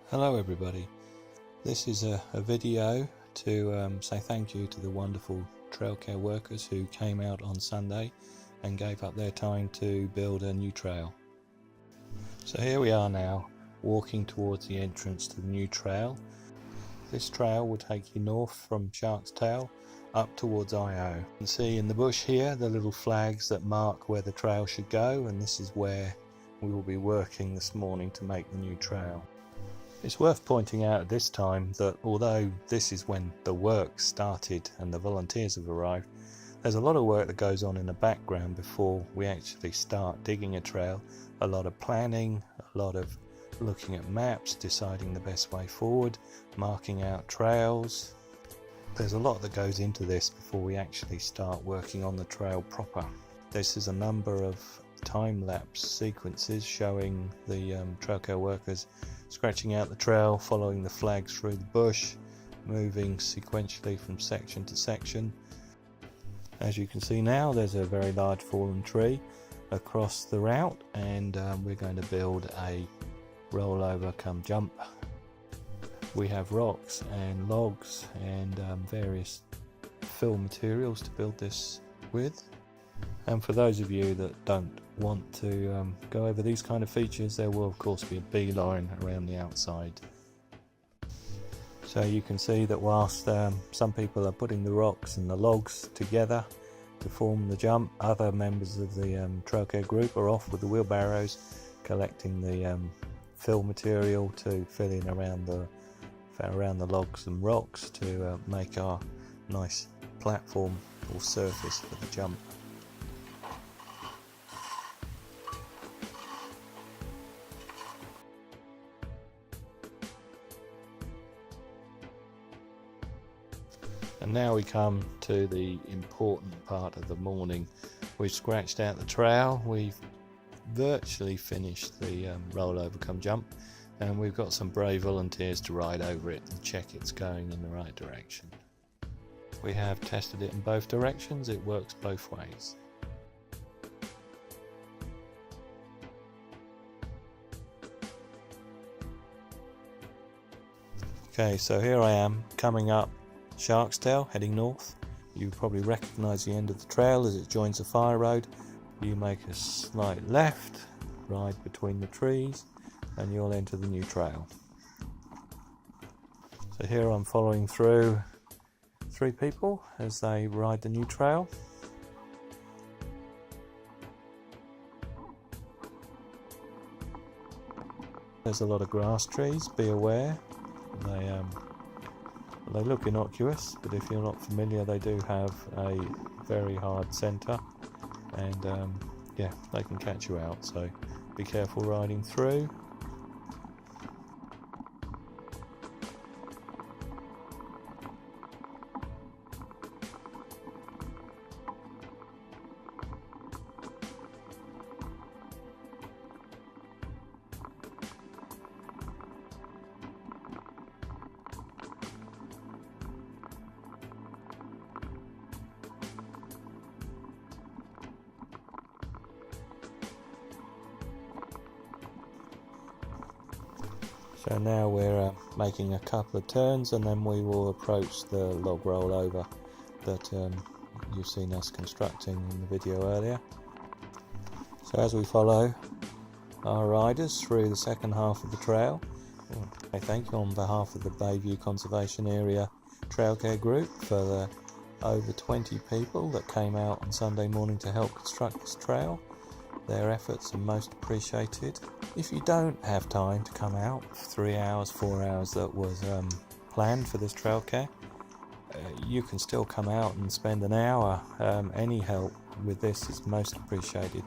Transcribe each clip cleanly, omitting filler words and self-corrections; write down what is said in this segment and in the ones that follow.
Hello everybody, this is a video to say thank you to the wonderful trailcare workers who came out on Sunday and gave up their time to build a new trail. So here we are now, walking towards the entrance to the new trail. This trail will take you north from Shark's Tail up towards IO. You can see in the bush here the little flags that mark where the trail should go, and this is where we will be working this morning to make the new trail. It's worth pointing out at this time that although this is when the work started and the volunteers have arrived, there's a lot of work that goes on in the background before we actually start digging a trail. A lot of planning, a lot of looking at maps, deciding the best way forward, marking out trails. There's a lot that goes into this before we actually start working on the trail proper. This is a number of time-lapse sequences showing the trailcare workers scratching out the trail, following the flags through the bush, moving sequentially from section to section. As you can see now, there's a very large fallen tree across the route, and we're going to build a rollover come jump. We have rocks and logs and various fill materials to build this with. And for those of you that don't want to go over these kind of features, there will of course be a beeline around the outside. So you can see that whilst some people are putting the rocks and the logs together to form the jump, other members of the trailcare group are off with the wheelbarrows collecting the fill material to fill in around the logs and rocks to make our nice platform or surface for the jump. And now we come to the important part of the morning. We've scratched out the trail, we've virtually finished the rollover come jump, and we've got some brave volunteers to ride over it and check it's going in the right direction. We have tested it in both directions, it works both ways. Okay, so here I am coming up Shark's Tail, heading north. You probably recognise the end of the trail as it joins the fire road. You make a slight left, ride between the trees, and you'll enter the new trail. So here I'm following through 3 people as they ride the new trail. There's a lot of grass trees, be aware. They look innocuous, but if you're not familiar, they do have a very hard centre, and yeah, they can catch you out, so be careful riding through. So now we're making a couple of turns, and then we will approach the log rollover that you've seen us constructing in the video earlier. So as we follow our riders through the second half of the trail, I thank you on behalf of the Bayview Conservation Area Trailcare Group for the over 20 people that came out on Sunday morning to help construct this trail. Their efforts are most appreciated. If you don't have time to come out 3 hours, 4 hours that was planned for this trailcare, you can still come out and spend an hour. Any help with this is most appreciated.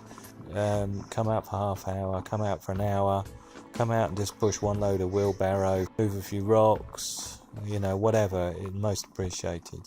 Come out for half an hour, come out for an hour, come out and just push one load of wheelbarrow, move a few rocks, you know, whatever, it's most appreciated.